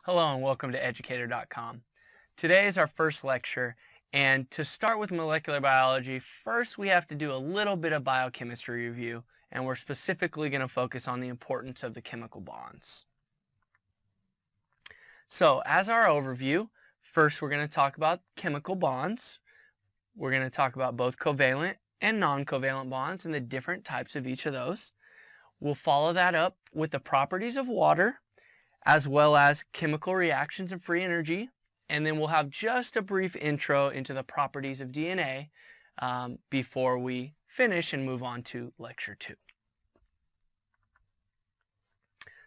Hello and welcome to Educator.com. Today is our first lecture, and to start with molecular biology, first we have to do a little bit of biochemistry review, and we're specifically going to focus on the importance of the chemical bonds. So as our overview, first we're going to talk about chemical bonds. We're going to talk about both covalent and non-covalent bonds and the different types of each of those. We'll follow that up with the properties of water, as well as chemical reactions and free energy, and then we'll have just a brief intro into the properties of DNA before we finish and move on to lecture 2.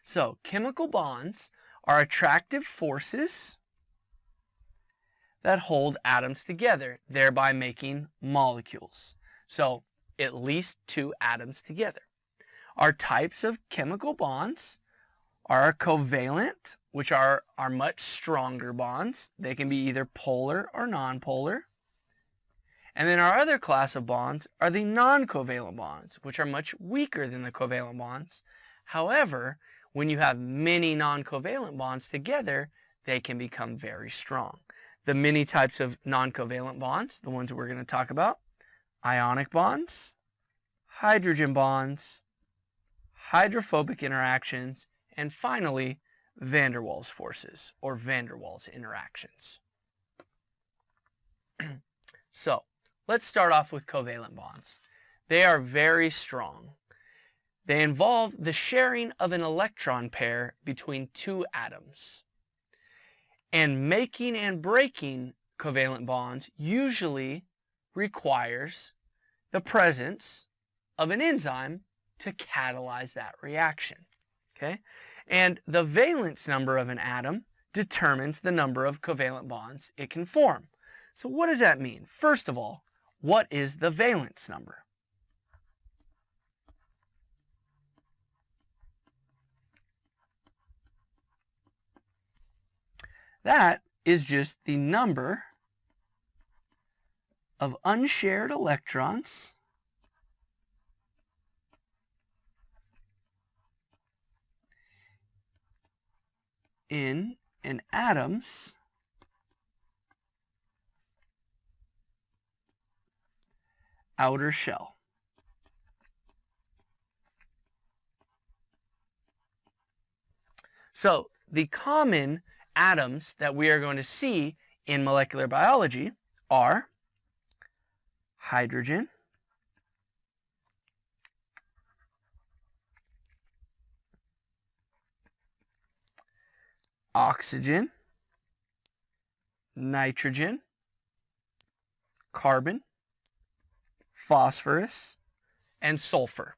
So, chemical bonds are attractive forces that hold atoms together, thereby making molecules. So, at least 2 atoms together. Our types of chemical bonds are covalent, which are much stronger bonds. They can be either polar or nonpolar. And then our other class of bonds are the non-covalent bonds, which are much weaker than the covalent bonds. However, when you have many non-covalent bonds together, they can become very strong. The many types of non-covalent bonds, the ones we're going to talk about: ionic bonds, hydrogen bonds, hydrophobic interactions, and finally, van der Waals forces, or van der Waals interactions. So, let's start off with covalent bonds. They are very strong. They involve the sharing of an electron pair between 2 atoms. And making and breaking covalent bonds usually requires the presence of an enzyme to catalyze that reaction. Okay? And the valence number of an atom determines the number of covalent bonds it can form. So what does that mean? First of all, what is the valence number? That is just the number of unshared electrons in an atom's outer shell. So the common atoms that we are going to see in molecular biology are hydrogen, oxygen, nitrogen, carbon, phosphorus, and sulfur.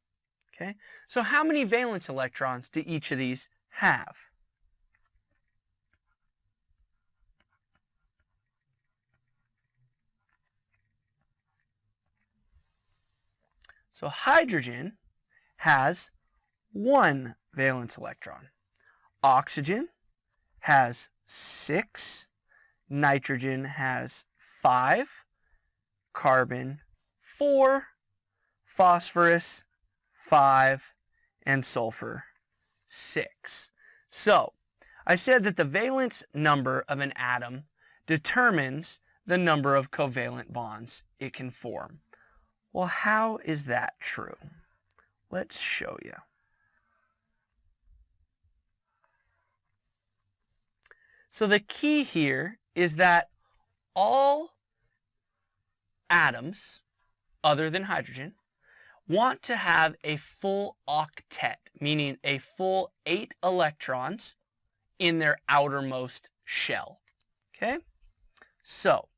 Okay? So how many valence electrons do each of these have? So hydrogen has 1 valence electron. Oxygen has 6, nitrogen has 5, carbon 4, phosphorus 5, and sulfur 6. So, I said that the valence number of an atom determines the number of covalent bonds it can form. Well, how is that true? Let's show you. So the key here is that all atoms, other than hydrogen, want to have a full octet, meaning a full 8 electrons in their outermost shell. Okay? So,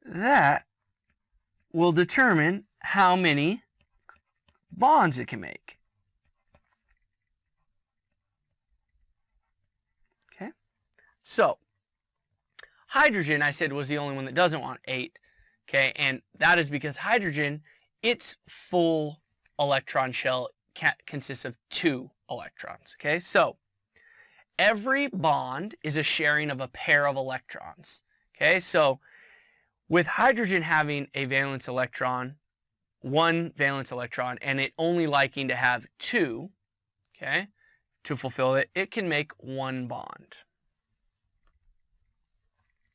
that will determine how many bonds it can make. Okay? So, hydrogen, I said, was the only one that doesn't want 8. Okay? And that is because hydrogen, its full electron shell consists of 2 electrons. Okay? So, every bond is a sharing of a pair of electrons. Okay? So, with hydrogen having a valence electron, 1 valence electron, and it only liking to have 2, okay, to fulfill it, it can make one bond.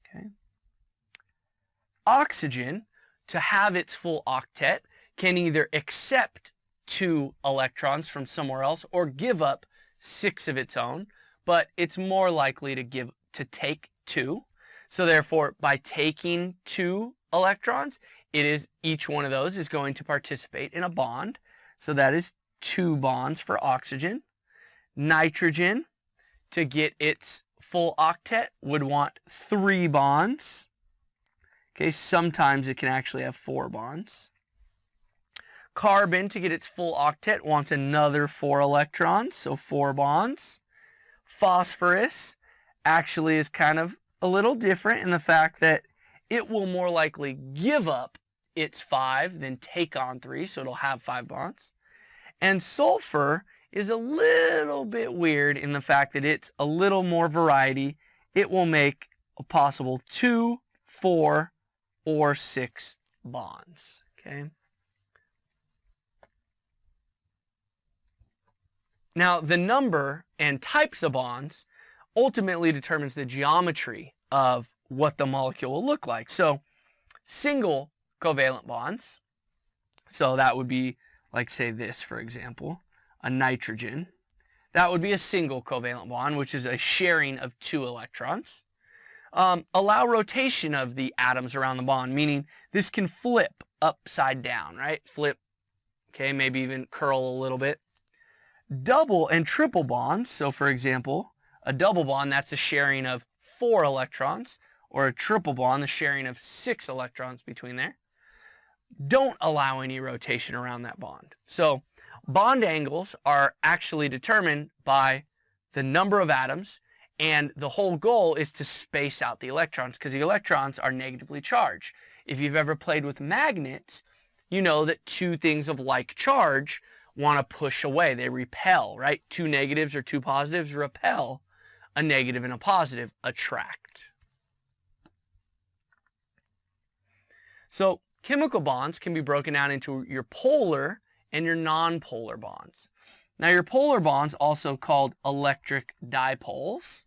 Okay. Oxygen, to have its full octet, can either accept 2 electrons from somewhere else or give up 6 of its own, but it's more likely to take 2. So therefore, by taking 2 electrons, each one of those is going to participate in a bond. So that is 2 bonds for oxygen. Nitrogen, to get its full octet, would want 3 bonds. Okay, sometimes it can actually have 4 bonds. Carbon, to get its full octet, wants another 4 electrons, so 4 bonds. Phosphorus actually is kind of a little different in the fact that it will more likely give up its 5 than take on 3, so it'll have 5 bonds. And sulfur is a little bit weird in the fact that it's a little more variety. It will make a possible 2, 4, or 6 bonds. Okay. Now, the number and types of bonds ultimately determines the geometry of what the molecule will look like. So, single covalent bonds, so that would be like, say, this, for example, a nitrogen. That would be a single covalent bond, which is a sharing of 2 electrons. Allow rotation of the atoms around the bond, meaning this can flip upside down, right? Flip, okay, maybe even curl a little bit. Double and triple bonds, so for example, a double bond, that's a sharing of 4 electrons, or a triple bond, the sharing of 6 electrons between there. Don't allow any rotation around that bond. So bond angles are actually determined by the number of atoms, and the whole goal is to space out the electrons, because the electrons are negatively charged. If you've ever played with magnets, you know that 2 things of like charge want to push away. They repel, right? 2 negatives or 2 positives repel. A negative and a positive attract. So chemical bonds can be broken down into your polar and your nonpolar bonds. Now, your polar bonds, also called electric dipoles,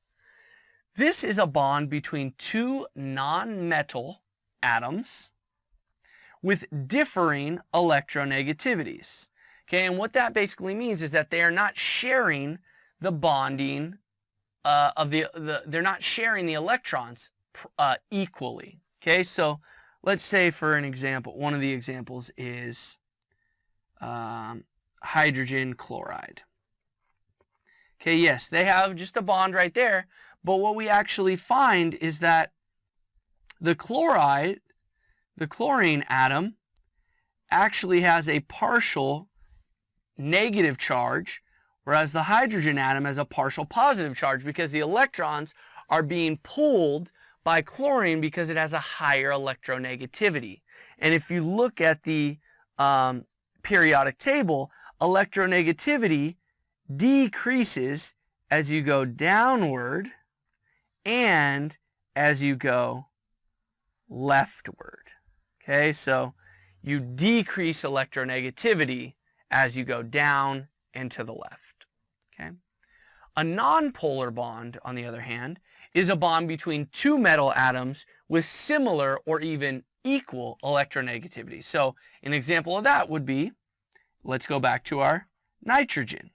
this is a bond between 2 non-metal atoms with differing electronegativities. Okay, and what that basically means is that they are not sharing the bonding they're not sharing the electrons equally. Okay, so let's say, for an example, one of the examples is hydrogen chloride. Okay, yes, they have just a bond right there, but what we actually find is that the chlorine atom actually has a partial negative charge, whereas the hydrogen atom has a partial positive charge, because the electrons are being pulled by chlorine because it has a higher electronegativity. And if you look at the periodic table, electronegativity decreases as you go downward and as you go leftward. Okay, so you decrease electronegativity as you go down and to the left. Okay. A nonpolar bond, on the other hand, is a bond between 2 metal atoms with similar or even equal electronegativity. So an example of that would be, let's go back to our nitrogen.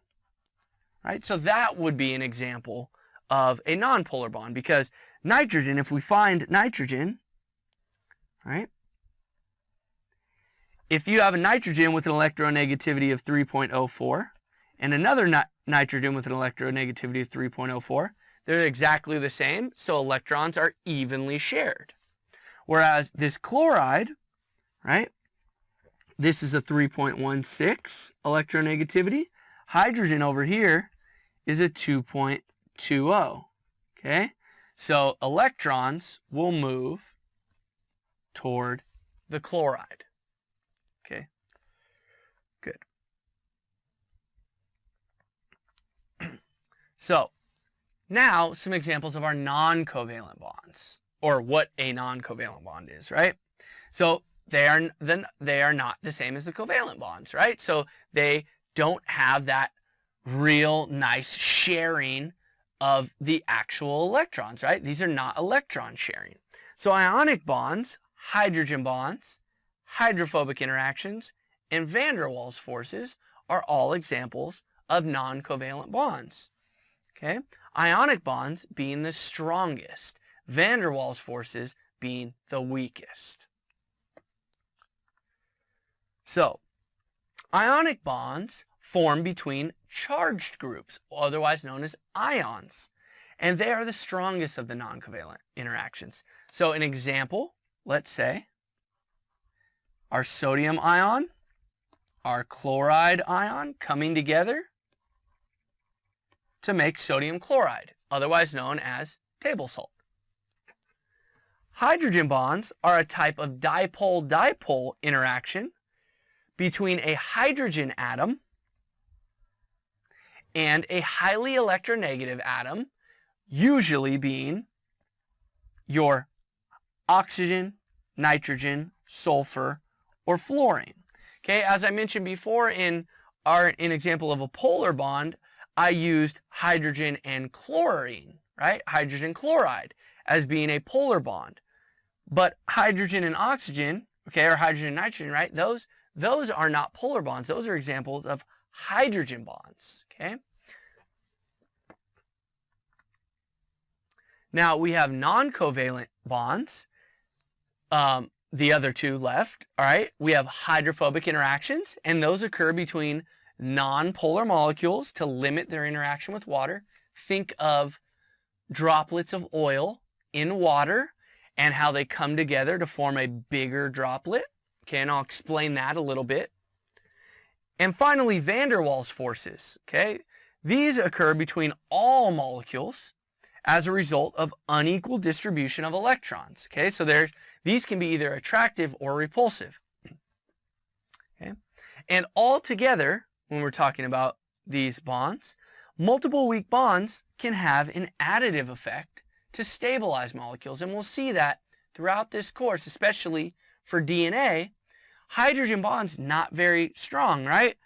Right? So that would be an example of a nonpolar bond, because nitrogen, if we find nitrogen, right? If you have a nitrogen with an electronegativity of 3.04 and another nitrogen with an electronegativity of 3.04, they're exactly the same, so electrons are evenly shared. Whereas this chloride, right, this is a 3.16 electronegativity. Hydrogen over here is a 2.20, okay? So electrons will move toward the chloride. Okay, good. So now some examples of our non-covalent bonds, or what a non-covalent bond is, right? So they are not the same as the covalent bonds, right? So they don't have that real nice sharing of the actual electrons, right? These are not electron sharing. So ionic bonds, hydrogen bonds, hydrophobic interactions, and van der Waals forces are all examples of non-covalent bonds. Okay? Ionic bonds being the strongest, van der Waals forces being the weakest. So, ionic bonds form between charged groups, otherwise known as ions, and they are the strongest of the non-covalent interactions. So an example, let's say, our sodium ion, our chloride ion coming together to make sodium chloride, otherwise known as table salt. Hydrogen bonds are a type of dipole-dipole interaction between a hydrogen atom and a highly electronegative atom, usually being your oxygen, nitrogen, sulfur, or fluorine. Okay, as I mentioned before in an example of a polar bond, I used hydrogen and chlorine, right? Hydrogen chloride as being a polar bond. But hydrogen and oxygen, okay, or hydrogen and nitrogen, right? Those are not polar bonds. Those are examples of hydrogen bonds, okay? Now we have non-covalent bonds, the other two left, all right? We have hydrophobic interactions, and those occur between non-polar molecules to limit their interaction with water. Think of droplets of oil in water and how they come together to form a bigger droplet. Okay, and I'll explain that a little bit. And finally, van der Waals forces. Okay, these occur between all molecules as a result of unequal distribution of electrons. Okay, so these can be either attractive or repulsive. Okay, and all together, when we're talking about these bonds, multiple weak bonds can have an additive effect to stabilize molecules, and we'll see that throughout this course, especially for DNA. Hydrogen bonds not very strong, right?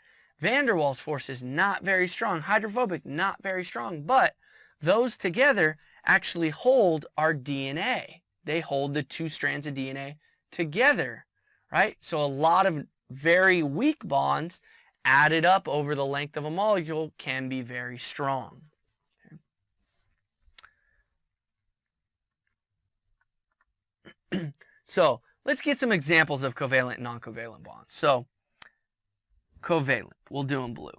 Van der Waals forces not very strong. Hydrophobic not very strong, but those together actually hold our DNA. They hold the two strands of DNA together, right? So a lot of very weak bonds added up over the length of a molecule can be very strong. Okay. So let's get some examples of covalent and non-covalent bonds. So covalent, we'll do in blue.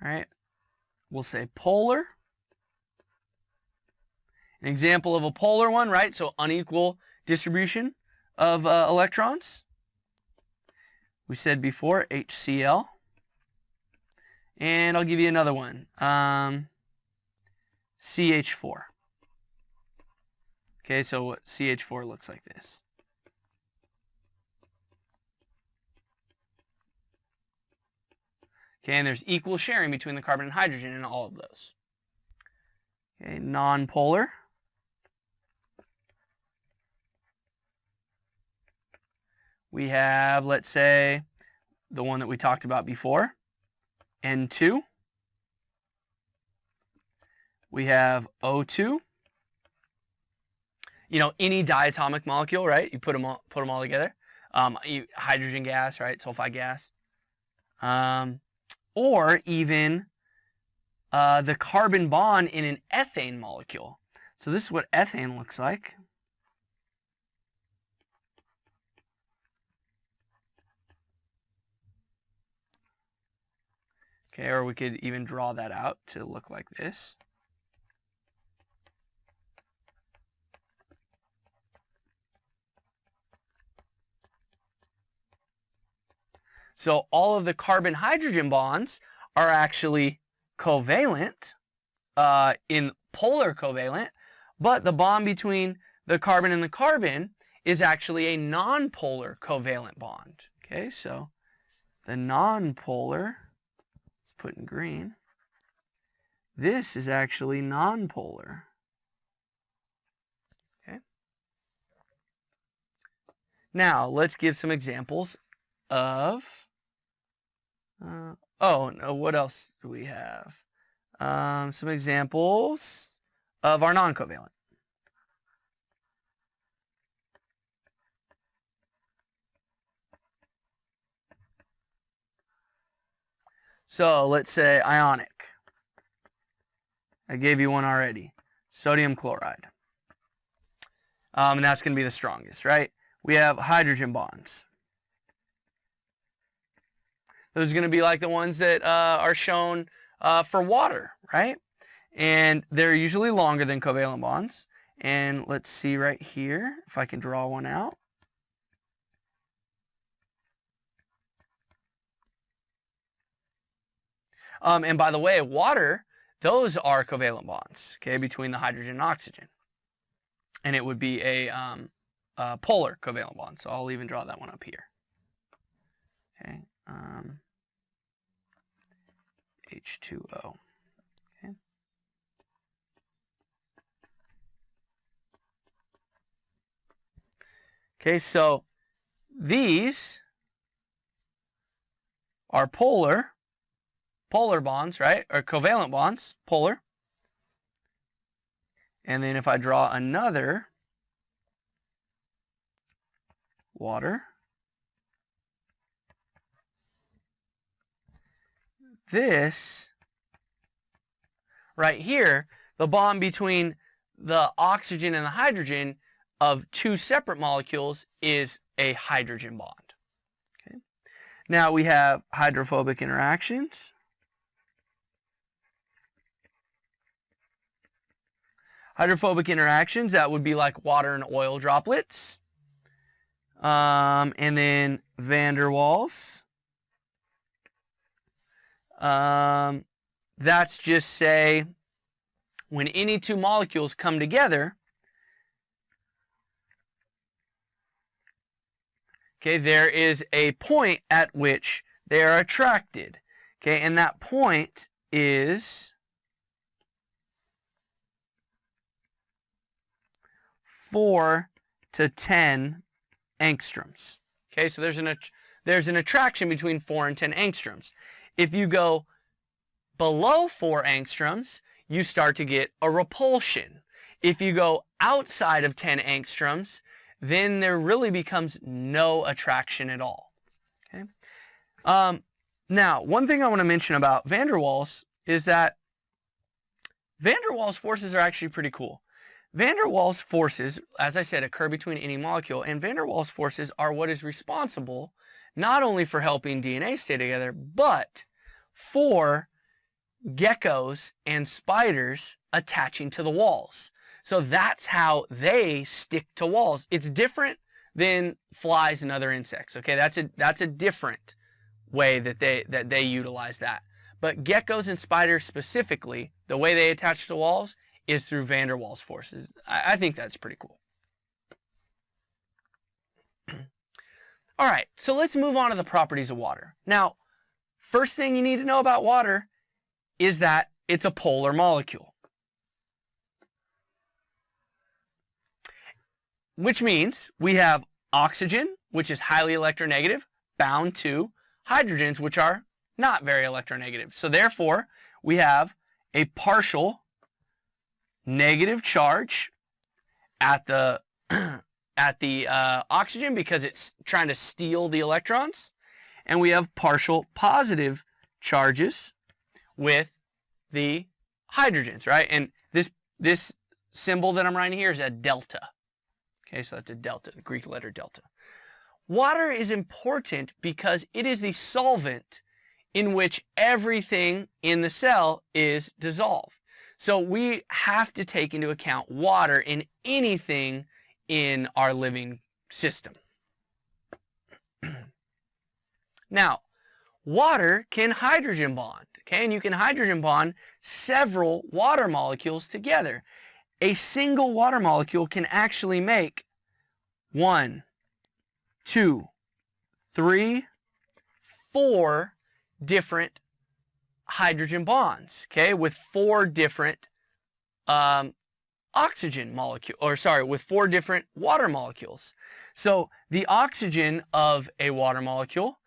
All right, we'll say polar. An example of a polar one, right? So unequal distribution of electrons. We said before HCl. And I'll give you another one. CH4. Okay, so what CH4 looks like this. Okay, and there's equal sharing between the carbon and hydrogen in all of those. Okay, non-polar. We have, let's say, the one that we talked about before, N2. We have O2. You know, any diatomic molecule, right? You put them all together. Hydrogen gas, right? Sulfide gas. Or even the carbon bond in an ethane molecule. So this is what ethane looks like. Okay, or we could even draw that out to look like this. So all of the carbon-hydrogen bonds are actually covalent, in polar covalent, but the bond between the carbon and the carbon is actually a non-polar covalent bond. Okay, so the non-polar, let's put in green, this is actually non-polar. Okay. Now let's give some examples of, oh no, what else do we have? Some examples of our non-covalent. So let's say ionic. I gave you one already. Sodium chloride. And that's going to be the strongest, right? We have hydrogen bonds. Those are going to be like the ones that are shown for water, right? And they're usually longer than covalent bonds. And let's see right here if I can draw one out. And by the way, water, those are covalent bonds, okay, between the hydrogen and oxygen. And it would be a polar covalent bond. So I'll even draw that one up here. Okay. H2O. Okay. Okay, so these are polar bonds, right? Or covalent bonds, polar. And then if I draw another water, this right here, the bond between the oxygen and the hydrogen of two separate molecules is a hydrogen bond. Okay. Now we have hydrophobic interactions. Hydrophobic interactions, that would be like water and oil droplets. And then van der Waals. That's just say when any two molecules come together, okay, there is a point at which they are attracted. Okay, and that point is 4 to 10 angstroms. Okay, so there's an attraction between 4 and 10 angstroms. If you go below 4 angstroms, you start to get a repulsion. If you go outside of 10 angstroms, then there really becomes no attraction at all. Okay. Now, one thing I want to mention about van der Waals is that van der Waals forces are actually pretty cool. Van der Waals forces, as I said, occur between any molecule, and van der Waals forces are what is responsible not only for helping DNA stay together, but for geckos and spiders attaching to the walls. So that's how they stick to walls. It's different than flies and other insects. Okay, that's a different way that they utilize that. But geckos and spiders specifically, the way they attach to walls is through van der Waals forces. I think that's pretty cool. All right, so let's move on to the properties of water. Now, first thing you need to know about water is that it's a polar molecule. Which means we have oxygen, which is highly electronegative, bound to hydrogens, which are not very electronegative. So therefore, we have a partial negative charge at the oxygen because it's trying to steal the electrons, and we have partial positive charges with the hydrogens, right? And this symbol that I'm writing here is a delta. Okay, so that's a delta, the Greek letter delta. Water is important because it is the solvent in which everything in the cell is dissolved. So we have to take into account water in anything in our living system. Now, water can hydrogen bond, okay? And you can hydrogen bond several water molecules together. A single water molecule can actually make 1, 2, 3, 4 different hydrogen bonds, okay, with 4 different oxygen molecules, or sorry, with 4 different water molecules. So the oxygen of a water molecule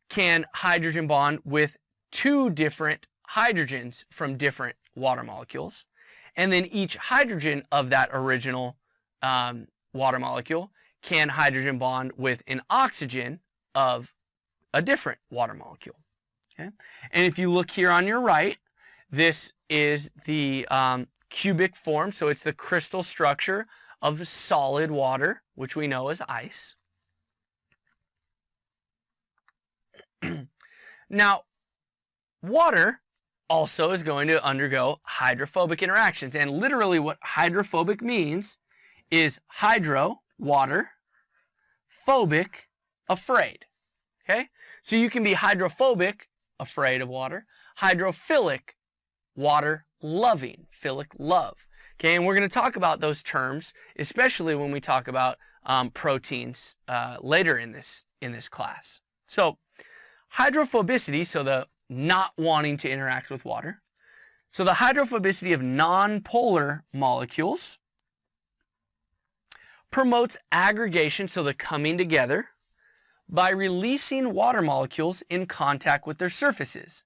can hydrogen bond with two different hydrogens from different water molecules. And then each hydrogen of that original water molecule can hydrogen bond with an oxygen of a different water molecule. Okay? And if you look here on your right, this is the cubic form, so it's the crystal structure of solid water, which we know as ice. Now, water also is going to undergo hydrophobic interactions, and literally what hydrophobic means is hydro, water, phobic, afraid. Okay? So you can be hydrophobic, afraid of water, hydrophilic, water loving, philic, love. Okay, and we're going to talk about those terms, especially when we talk about proteins later in this class. So hydrophobicity, so the not wanting to interact with water. So the hydrophobicity of nonpolar molecules promotes aggregation, so the coming together, by releasing water molecules in contact with their surfaces,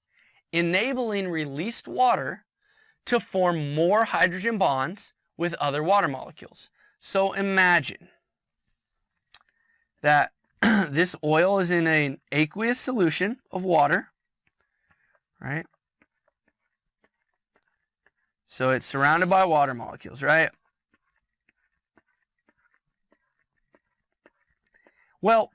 enabling released water to form more hydrogen bonds with other water molecules. So imagine that this oil is in an aqueous solution of water, right? So it's surrounded by water molecules, right? Well,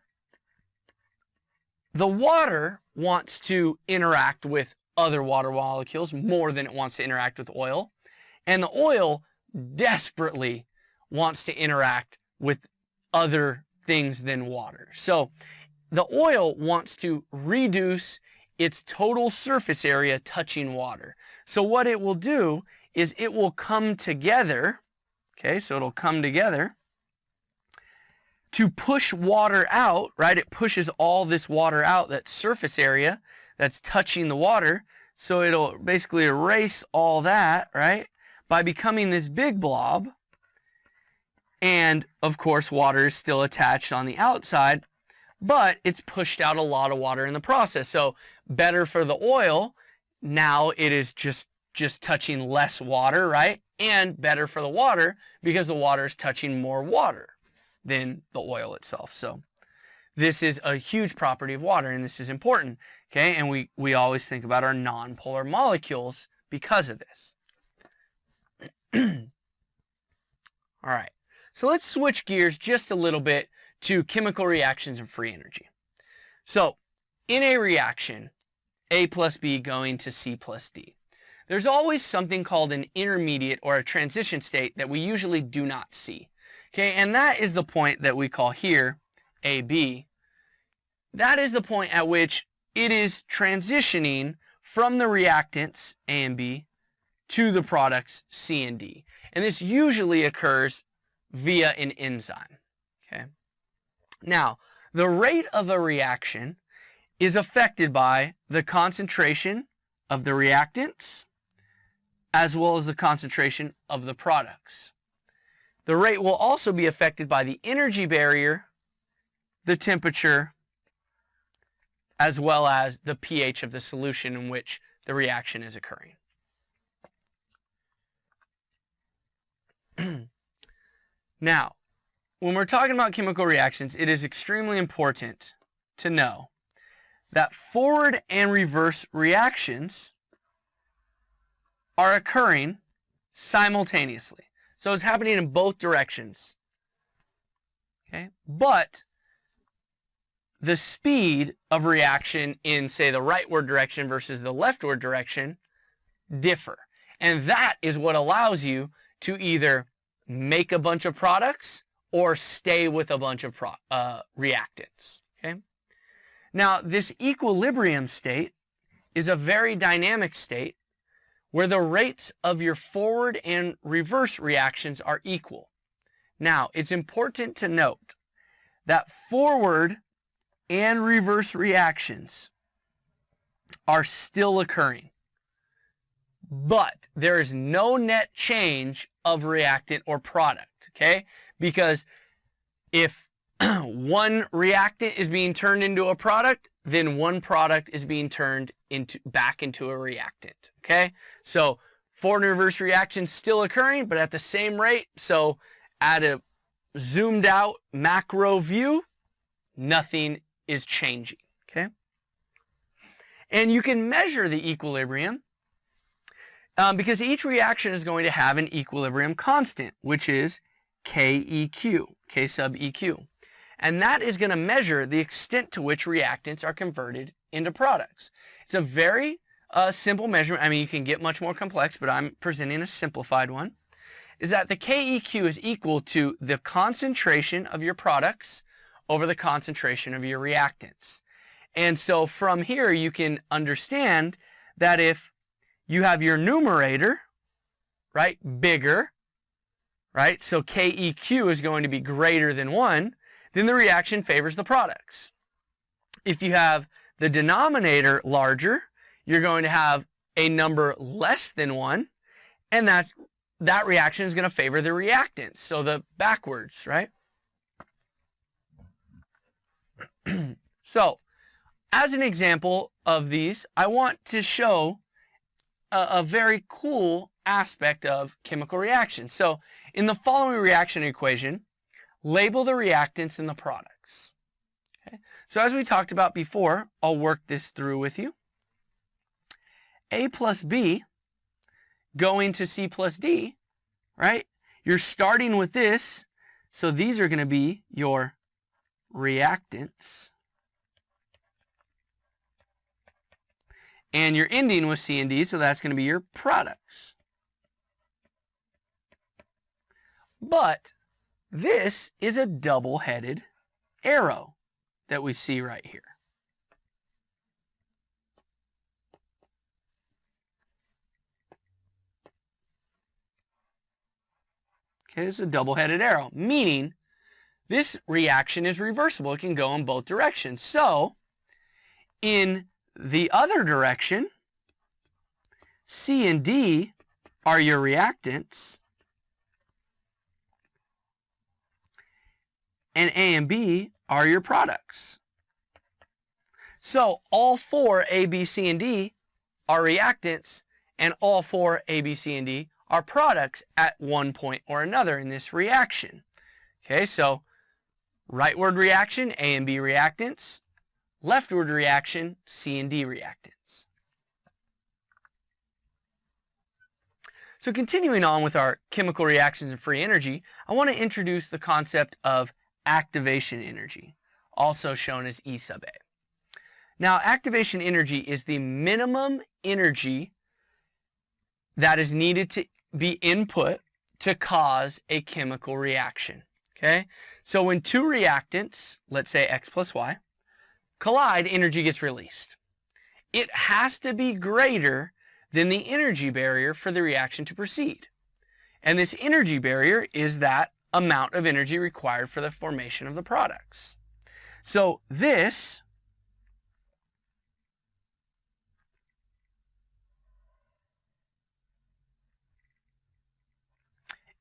the water wants to interact with other water molecules more than it wants to interact with oil. And the oil desperately wants to interact with other things than water. So the oil wants to reduce its total surface area touching water. So what it will do is it will come together, okay, so it'll come together to push water out, right? It pushes all this water out, that surface area that's touching the water. So it'll basically erase all that, right? By becoming this big blob. And of course, water is still attached on the outside, but it's pushed out a lot of water in the process. So better for the oil, now it is just touching less water, right? And better for the water because the water is touching more water than the oil itself. So this is a huge property of water, and this is important, okay? And we always think about our nonpolar molecules because of this. All right, so let's switch gears just a little bit to chemical reactions and free energy. So in a reaction, A plus B going to C plus D, there's always something called an intermediate or a transition state that we usually do not see. Okay, and that is the point that we call here AB. That is the point at which it is transitioning from the reactants A and B to the products C and D. And this usually occurs via an enzyme. Okay. Now, the rate of a reaction is affected by the concentration of the reactants as well as the concentration of the products. The rate will also be affected by the energy barrier, the temperature, as well as the pH of the solution in which the reaction is occurring. Now, when we're talking about chemical reactions, it is extremely important to know that forward and reverse reactions are occurring simultaneously. So it's happening in both directions. Okay? But the speed of reaction in, say, the rightward direction versus the leftward direction differ. And that is what allows you to either make a bunch of products or stay with a bunch of reactants. Okay? Now, this equilibrium state is a very dynamic state where the rates of your forward and reverse reactions are equal. Now, it's important to note that forward and reverse reactions are still occurring, but there is no net change of reactant or product, okay? Because if one reactant is being turned into a product, then one product is being turned back into a reactant. Okay? So forward and reverse reaction still occurring, but at the same rate. So at a zoomed out macro view, nothing is changing. Okay? And you can measure the equilibrium because each reaction is going to have an equilibrium constant, which is KEQ, K sub EQ. And that is going to measure the extent to which reactants are converted into products. It's a very simple measurement. I mean, you can get much more complex, but I'm presenting a simplified one. Is that the KEQ is equal to the concentration of your products over the concentration of your reactants. And so from here, you can understand that if you have your numerator, right, bigger, right, so KEQ is going to be greater than 1, then the reaction favors the products. If you have the denominator larger, you're going to have a number less than 1, and that reaction is going to favor the reactants, so the backwards, right? So, as an example of these, I want to show a very cool aspect of chemical reactions. So, in the following reaction equation, label the reactants and the products. Okay? So as we talked about before, I'll work this through with you. A plus B going to C plus D, right? You're starting with this, so these are going to be your reactants. And you're ending with C and D, so that's going to be your products. But this is a double-headed arrow that we see right here. Okay, this is a double-headed arrow, meaning this reaction is reversible. It can go in both directions. So, in the other direction, C and D are your reactants, and A and B are your products. So all four A, B, C, and D are reactants, and all four A, B, C, and D are products at one point or another in this reaction. Okay, so rightward reaction, A and B reactants. Leftward reaction, C and D reactants. So continuing on with our chemical reactions and free energy, I want to introduce the concept of activation energy, also shown as E sub A. Now, activation energy is the minimum energy that is needed to be input to cause a chemical reaction. Okay? So when two reactants, let's say X plus Y, collide, energy gets released. It has to be greater than the energy barrier for the reaction to proceed. And this energy barrier is that amount of energy required for the formation of the products. So this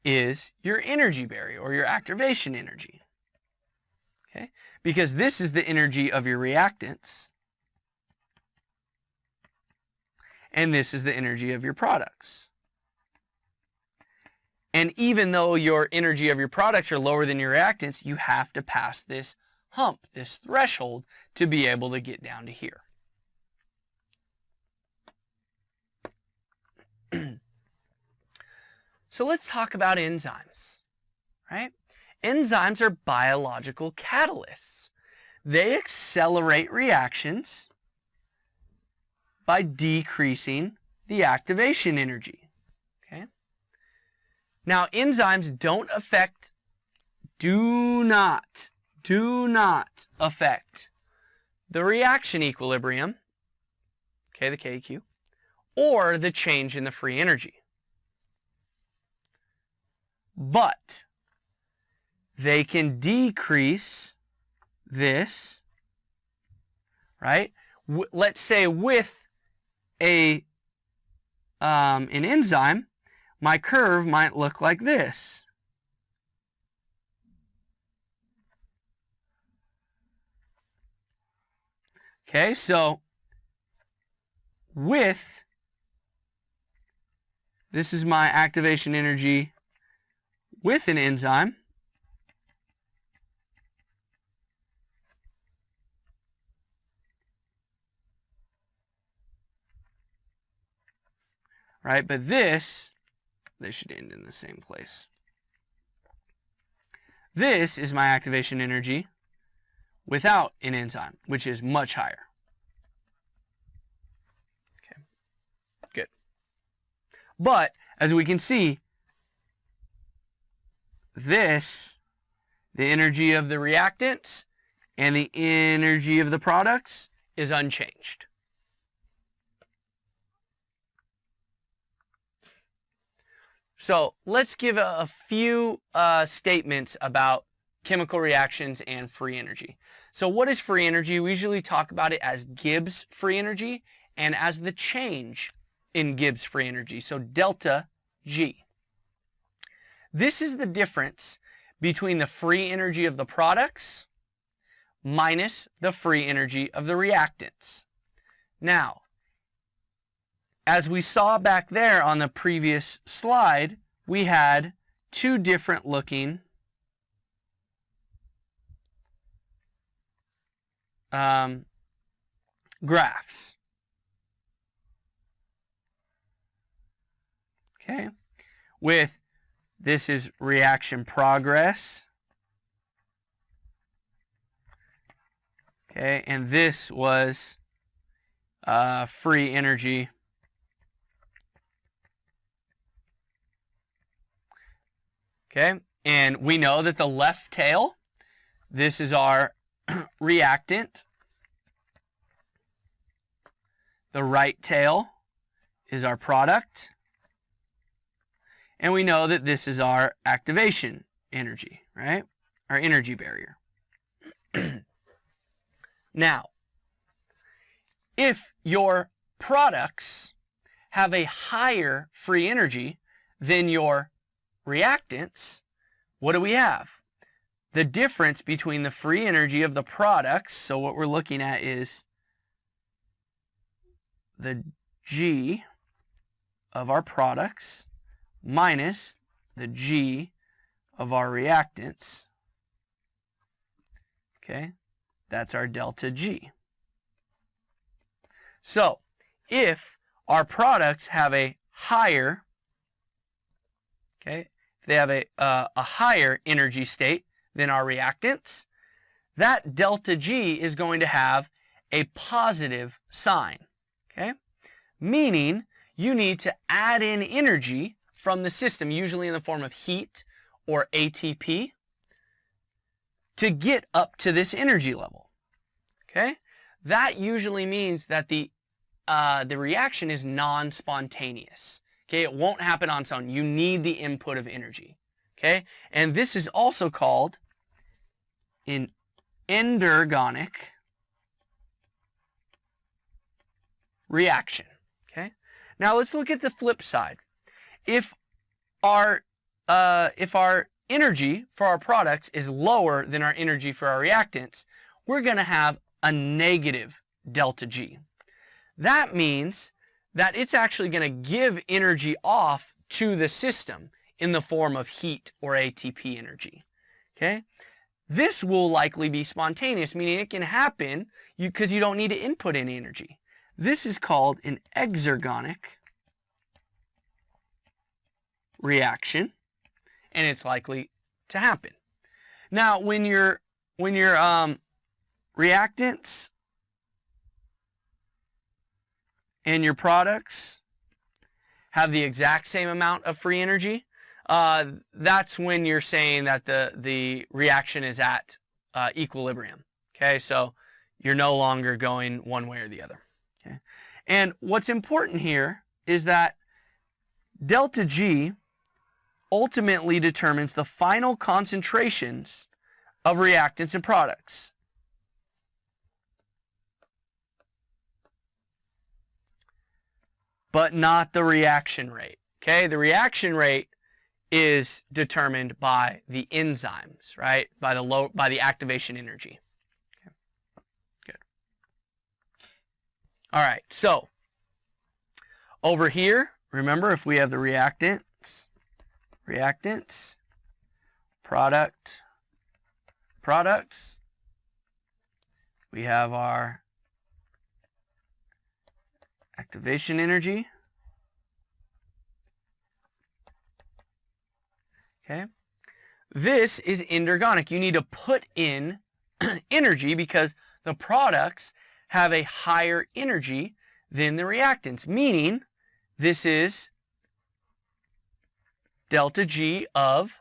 is your energy barrier or your activation energy. Okay? Because this is the energy of your reactants, and this is the energy of your products. And even though your energy of your products are lower than your reactants, you have to pass this hump, this threshold, to be able to get down to here. So let's talk about enzymes, right? Enzymes are biological catalysts. They accelerate reactions by decreasing the activation energy. Okay? Now, enzymes do not affect the reaction equilibrium, okay, the KEQ, or the change in the free energy. But they can decrease this, right? Let's say with an enzyme, my curve might look like this. Okay, so this is my activation energy with an enzyme. Right, but they should end in the same place. This is my activation energy without an enzyme, which is much higher. Okay, good. But as we can see, the energy of the reactants and the energy of the products is unchanged. So let's give a few statements about chemical reactions and free energy. So what is free energy? We usually talk about it as Gibbs free energy and as the change in Gibbs free energy, so delta G. This is the difference between the free energy of the products minus the free energy of the reactants. Now, as we saw back there on the previous slide, we had two different looking graphs. Okay, this is reaction progress. Okay, and this was free energy. Okay, and we know that the left tail, this is our reactant. The right tail is our product. And we know that this is our activation energy, right? Our energy barrier. Now, if your products have a higher free energy than your reactants, what do we have? The difference between the free energy of the products, so what we're looking at is the G of our products minus the G of our reactants. Okay, that's our delta G. So, if our products have a higher, if they have a higher energy state than our reactants, that delta G is going to have a positive sign. Okay, meaning you need to add in energy from the system, usually in the form of heat or ATP, to get up to this energy level. Okay, that usually means that the reaction is non-spontaneous. Okay, it won't happen on its own. You need the input of energy. Okay, and this is also called an endergonic reaction. Okay, now let's look at the flip side. If our energy for our products is lower than our energy for our reactants, we're going to have a negative delta G. That means that it's actually going to give energy off to the system in the form of heat or ATP energy. Okay? This will likely be spontaneous, meaning it can happen because you don't need to input any energy. This is called an exergonic reaction, and it's likely to happen. Now, when your reactants and your products have the exact same amount of free energy, that's when you're saying that the reaction is at equilibrium. Okay, so you're no longer going one way or the other. Okay, and what's important here is that delta G ultimately determines the final concentrations of reactants and products. But not the reaction rate. Okay, the reaction rate is determined by the enzymes, right? By the activation energy. Okay. Good. All right, so over here, remember if we have the reactants, products, we have our activation energy. Okay. This is endergonic. You need to put in energy because the products have a higher energy than the reactants, meaning this is delta G of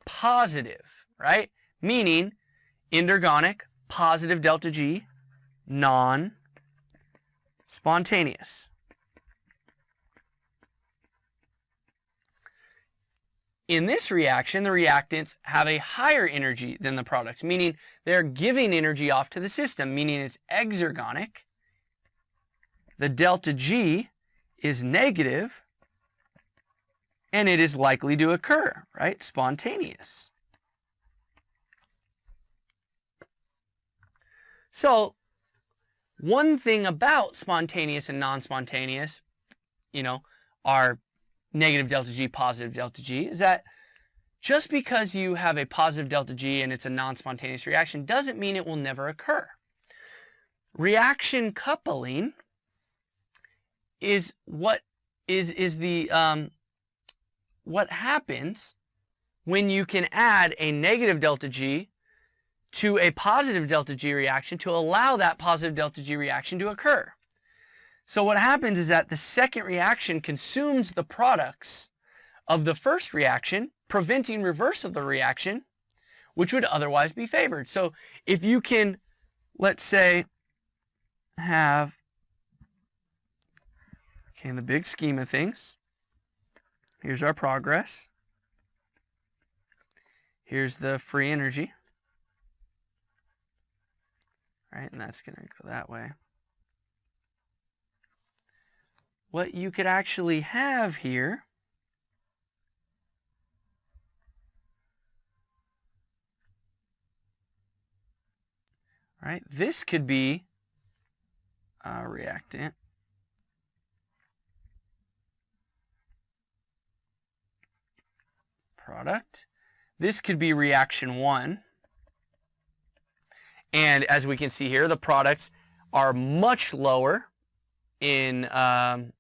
positive, right? Meaning endergonic, positive delta G, non-spontaneous. In this reaction, the reactants have a higher energy than the products, meaning they're giving energy off to the system, meaning it's exergonic. The delta G is negative, and it is likely to occur, right? Spontaneous. So, one thing about spontaneous and non-spontaneous, are negative delta G, positive delta G, is that just because you have a positive delta G and it's a non-spontaneous reaction doesn't mean it will never occur. Reaction coupling is what happens when you can add a negative delta G to a positive delta G reaction to allow that positive delta G reaction to occur. So what happens is that the second reaction consumes the products of the first reaction, preventing reverse of the reaction, which would otherwise be favored. So if you can, let's say, have, in the big scheme of things, here's our progress. Here's the free energy. Right, and that's going to go that way. What you could actually have here right, this could be a reactant. Product. This could be reaction 1. And as we can see here, the products are much lower in, I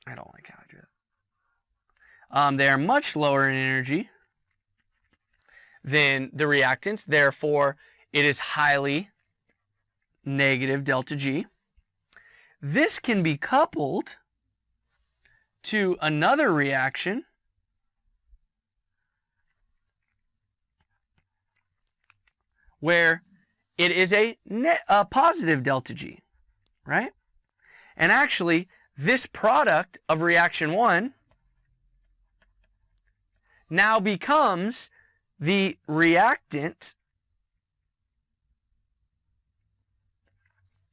don't like how I do that. They are much lower in energy than the reactants. Therefore, it is highly negative delta G. This can be coupled to another reaction where it is a positive delta G, right? And actually, this product of reaction 1 now becomes the reactant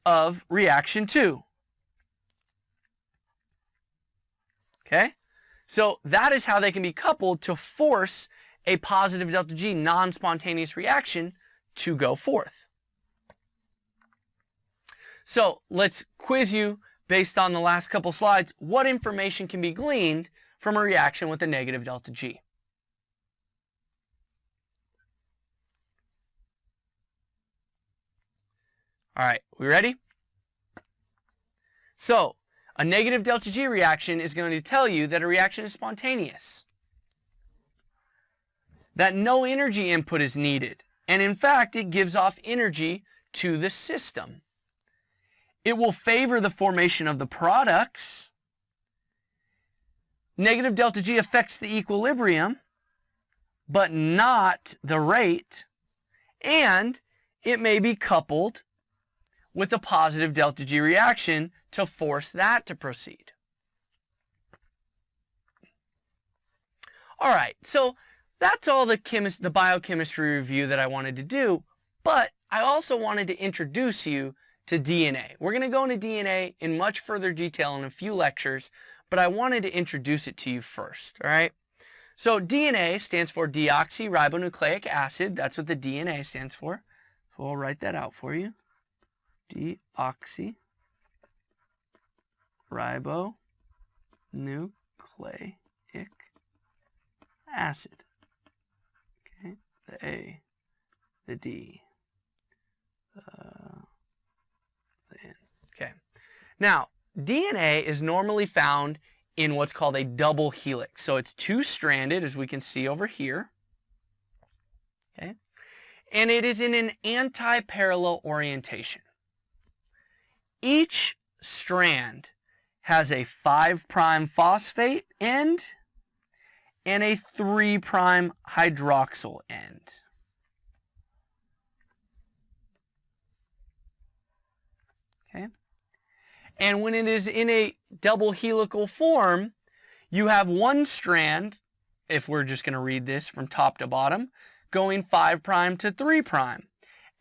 of reaction 2. Okay? So that is how they can be coupled to force a positive delta G non-spontaneous reaction to go forth. So let's quiz you based on the last couple slides. What information can be gleaned from a reaction with a negative delta G? All right, we ready? So a negative delta G reaction is going to tell you that a reaction is spontaneous, that no energy input is needed, and in fact, it gives off energy to the system. It will favor the formation of the products. Negative delta G affects the equilibrium, but not the rate, and it may be coupled with a positive delta G reaction to force that to proceed. All right, so that's all the biochemistry review that I wanted to do, but I also wanted to introduce you to DNA. We're going to go into DNA in much further detail in a few lectures, but I wanted to introduce it to you first, all right? So DNA stands for deoxyribonucleic acid. That's what the DNA stands for. So I'll write that out for you. deoxyribonucleic acid. Okay, the A, the D, the N. Okay. Now, DNA is normally found in what's called a double helix. So it's two-stranded, as we can see over here. Okay. And it is in an anti-parallel orientation. Each strand has a 5' phosphate end and a 3' hydroxyl end. Okay. And when it is in a double helical form, you have one strand, if we're just going to read this from top to bottom, going 5' to 3',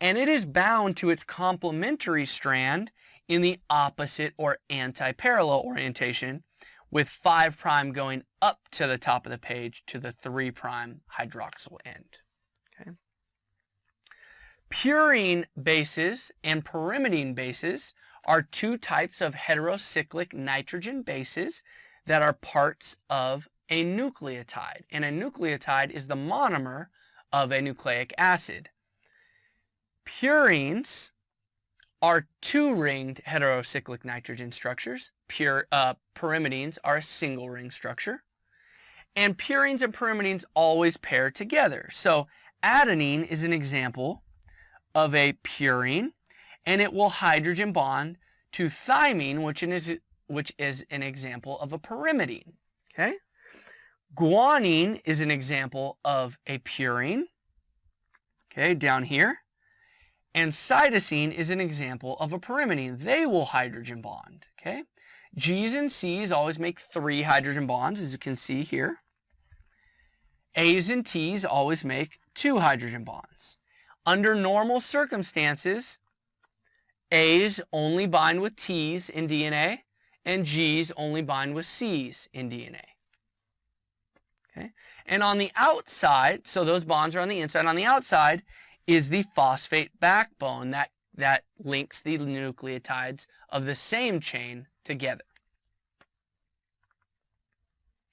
and it is bound to its complementary strand in the opposite or anti-parallel orientation, with 5' going up to the top of the page to the 3' hydroxyl end. Okay. Purine bases and pyrimidine bases are two types of heterocyclic nitrogen bases that are parts of a nucleotide. And a nucleotide is the monomer of a nucleic acid. Purines are two-ringed heterocyclic nitrogen structures. Pyrimidines are a single-ring structure. And purines and pyrimidines always pair together. So adenine is an example of a purine, and it will hydrogen bond to thymine, which is an example of a pyrimidine. Okay? Guanine is an example of a purine, okay, down here. And cytosine is an example of a pyrimidine. They will hydrogen bond, okay? G's and C's always make 3 hydrogen bonds, as you can see here. A's and T's always make 2 hydrogen bonds. Under normal circumstances, A's only bind with T's in DNA, and G's only bind with C's in DNA. Okay? And on the outside, so those bonds are on the inside, on the outside is the phosphate backbone that links the nucleotides of the same chain together.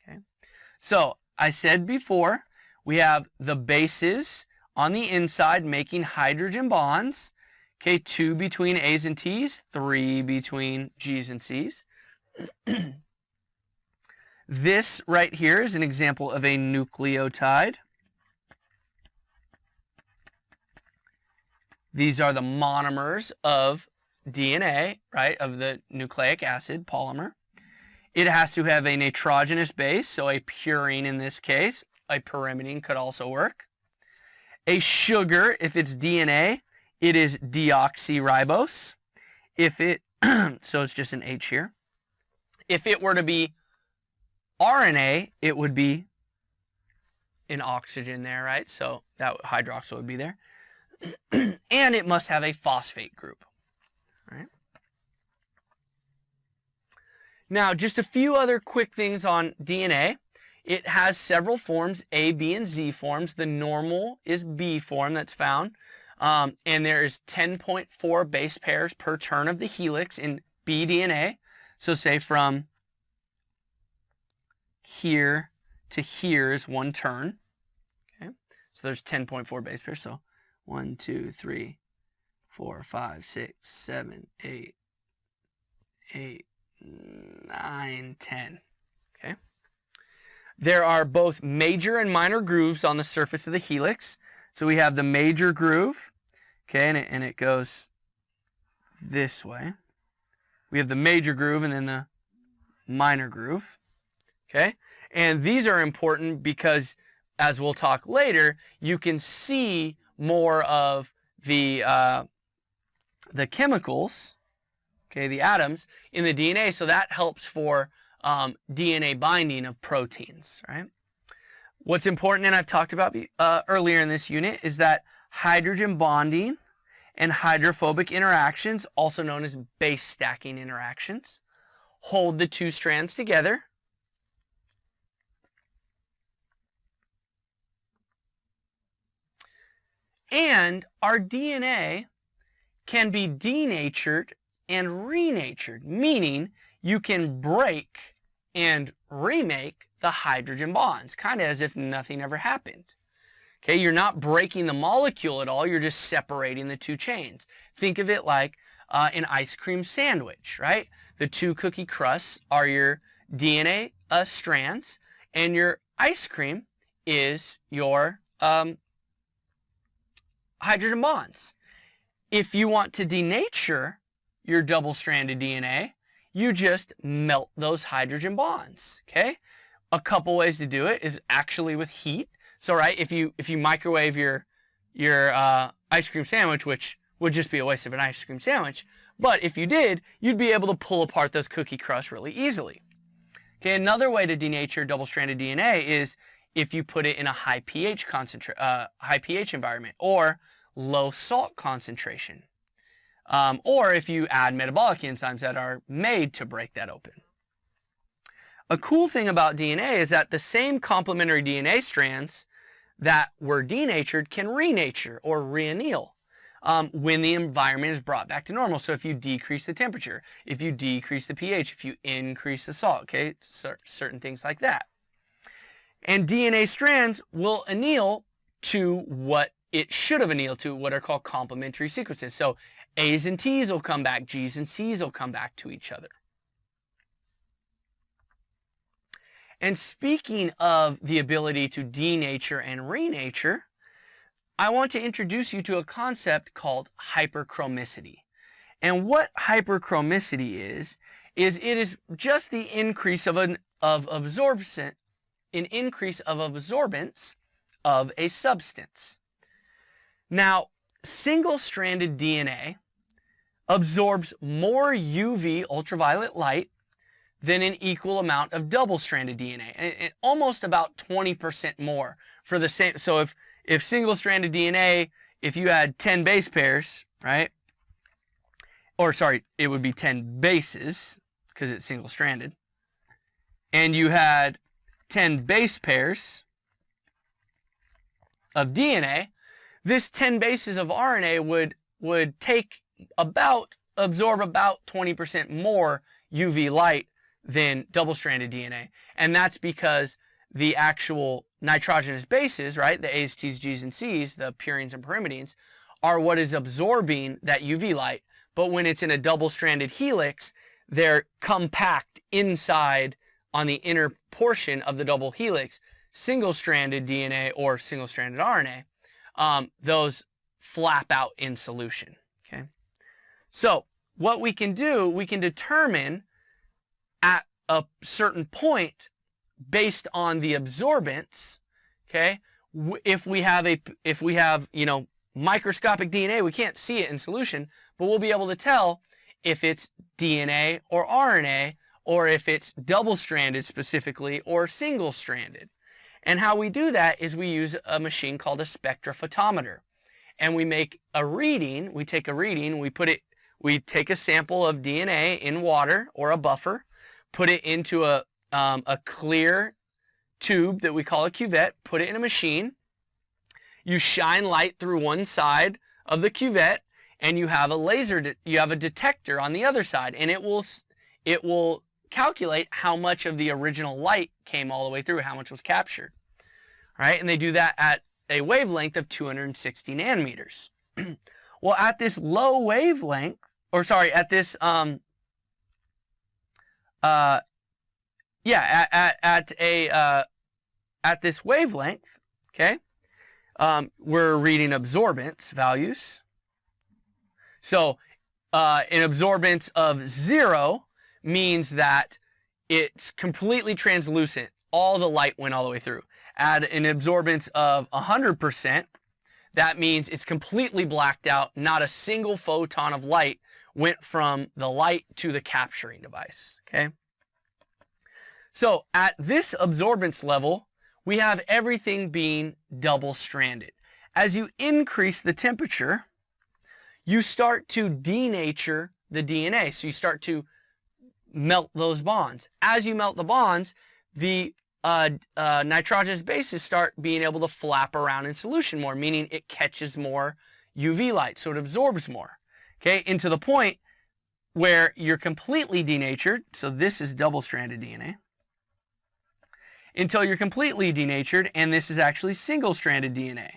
Okay? So I said before, we have the bases on the inside making hydrogen bonds. Okay, 2 between A's and T's, 3 between G's and C's. This right here is an example of a nucleotide. These are the monomers of DNA, right, of the nucleic acid polymer. It has to have a nitrogenous base, so a purine in this case. A pyrimidine could also work. A sugar, if it's DNA, it is deoxyribose. If it, so it's just an H here. If it were to be RNA, it would be an oxygen there, right? So that hydroxyl would be there. And it must have a phosphate group, right? Now, just a few other quick things on DNA. It has several forms, A, B, and Z forms. The normal is B form that's found. And there is 10.4 base pairs per turn of the helix in B DNA. So say from here to here is one turn. Okay, so there's 10.4 base pairs. So 1, 2, 3, 4, 5, 6, 7, 8, 9, 10. Okay. There are both major and minor grooves on the surface of the helix. So we have the major groove, okay, and it goes this way. We have the major groove and then the minor groove, okay? And these are important because, as we'll talk later, you can see more of the chemicals, okay, the atoms in the DNA, so that helps for DNA binding of proteins, right? What's important, and I've talked about earlier in this unit, is that hydrogen bonding and hydrophobic interactions, also known as base stacking interactions, hold the two strands together. And our DNA can be denatured and renatured, meaning you can break and remake the hydrogen bonds, kind of as if nothing ever happened. Okay, you're not breaking the molecule at all, you're just separating the two chains. Think of it like an ice cream sandwich, right? The two cookie crusts are your DNA strands, and your ice cream is your hydrogen bonds. If you want to denature your double-stranded DNA, you just melt those hydrogen bonds, okay? A couple ways to do it is actually with heat. So, right, if you microwave your ice cream sandwich, which would just be a waste of an ice cream sandwich, but if you did, you'd be able to pull apart those cookie crusts really easily. Okay, another way to denature double-stranded DNA is if you put it in a high pH environment or low salt concentration, or if you add metabolic enzymes that are made to break that open. A cool thing about DNA is that the same complementary DNA strands that were denatured can renature or reanneal when the environment is brought back to normal. So if you decrease the temperature, if you decrease the pH, if you increase the salt, okay, certain things like that. And DNA strands will anneal to what it should have annealed to, what are called complementary sequences. So A's and T's will come back, G's and C's will come back to each other. And speaking of the ability to denature and renature, I want to introduce you to a concept called hyperchromicity. And what hyperchromicity is it is just the increase of absorbance of a substance. Now, single-stranded DNA absorbs more UV ultraviolet light than an equal amount of double-stranded DNA, and almost about 20% more for the same. So if single-stranded DNA, if you had 10 base pairs, right? Or sorry, it would be 10 bases because it's single-stranded. And you had 10 base pairs of DNA, this 10 bases of RNA would absorb about 20% more UV light than double-stranded DNA. And that's because the actual nitrogenous bases, right, the A's, T's, G's, and C's, the purines and pyrimidines, are what is absorbing that UV light. But when it's in a double-stranded helix, they're compact inside on the inner portion of the double helix. Single-stranded DNA or single-stranded RNA, those flap out in solution. Okay, so what we can do, we can determine at a certain point based on the absorbance. Okay, if we have microscopic DNA, we can't see it in solution, but we'll be able to tell if it's DNA or RNA, or if it's double-stranded specifically or single-stranded. And how we do that is we use a machine called a spectrophotometer. And we make a reading, we take a sample of DNA in water or a buffer, put it into a clear tube that we call a cuvette, put it in a machine. You shine light through one side of the cuvette, and you have a detector on the other side, and it will calculate how much of the original light came all the way through, how much was captured. Right? And they do that at a wavelength of 260 nanometers. Well, at this low wavelength, or sorry, at this at this wavelength, okay, we're reading absorbance values. So an absorbance of 0 means that it's completely translucent. All the light went all the way through. At an absorbance of 100%, that means it's completely blacked out. Not a single photon of light went from the light to the capturing device. Okay. So at this absorbance level, we have everything being double-stranded. As you increase the temperature, you start to denature the DNA. So you start to melt those bonds. As you melt the bonds, the nitrogenous bases start being able to flap around in solution more, meaning it catches more UV light, so it absorbs more. okay, into the point where you're completely denatured, so this is double-stranded DNA, until you're completely denatured, and this is actually single-stranded DNA,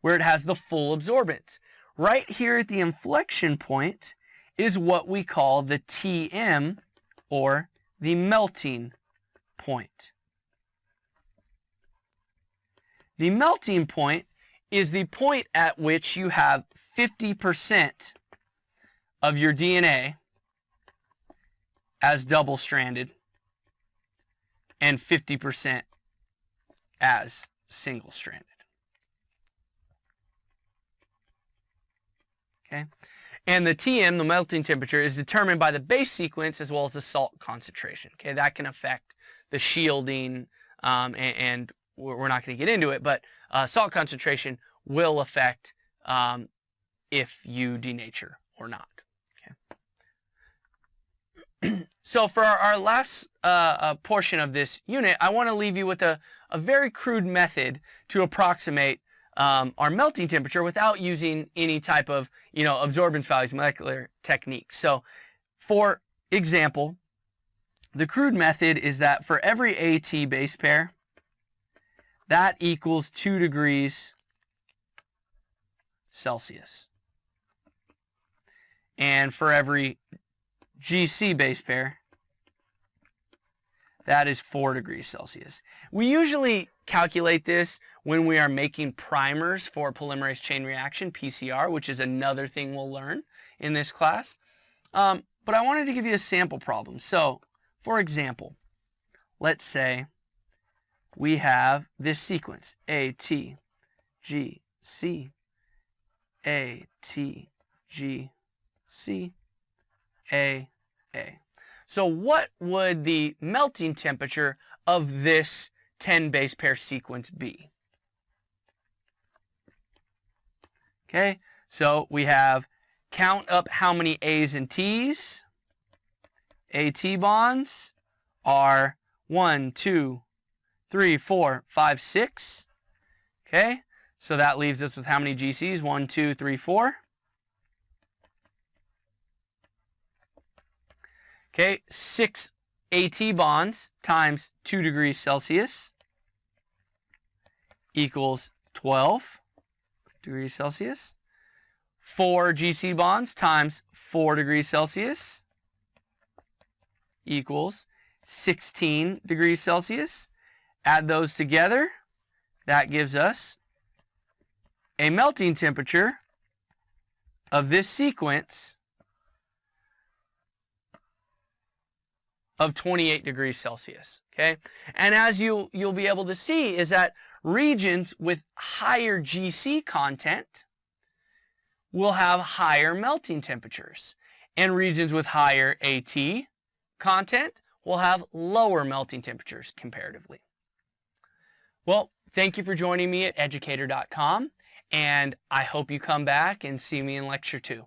where it has the full absorbance. Right here at the inflection point is what we call the TM, or the melting point. The melting point is the point at which you have 50% of your DNA as double-stranded and 50% as single-stranded. Okay? And the TM, the melting temperature, is determined by the base sequence as well as the salt concentration. Okay? That can affect the shielding, and we're not going to get into it, but salt concentration will affect if you denature or not. Okay? So for our last portion of this unit, I want to leave you with a very crude method to approximate our melting temperature without using any type of absorbance values, molecular techniques. So for example, the crude method is that for every AT base pair, that equals 2 degrees Celsius. And for every GC base pair, that is 4 degrees Celsius. We usually calculate this when we are making primers for polymerase chain reaction, PCR, which is another thing we'll learn in this class. But I wanted to give you a sample problem. So, for example, let's say we have this sequence, AT, G, C, AT, G, C, A. So what would the melting temperature of this 10 base pair sequence be? Okay, so we have count up how many A's and T's. AT bonds are 1, 2, 3, 4, 5, 6. Okay, so that leaves us with how many GCs? 1, 2, 3, 4. Okay, 6 AT bonds times 2 degrees Celsius equals 12 degrees Celsius. 4 GC bonds times 4 degrees Celsius equals 16 degrees Celsius. Add those together, that gives us a melting temperature of this sequence of 28 degrees Celsius. Okay, and as you'll be able to see is that regions with higher GC content will have higher melting temperatures, and regions with higher AT content will have lower melting temperatures comparatively. Well, thank you for joining me at Educator.com, and I hope you come back and see me in Lecture 2.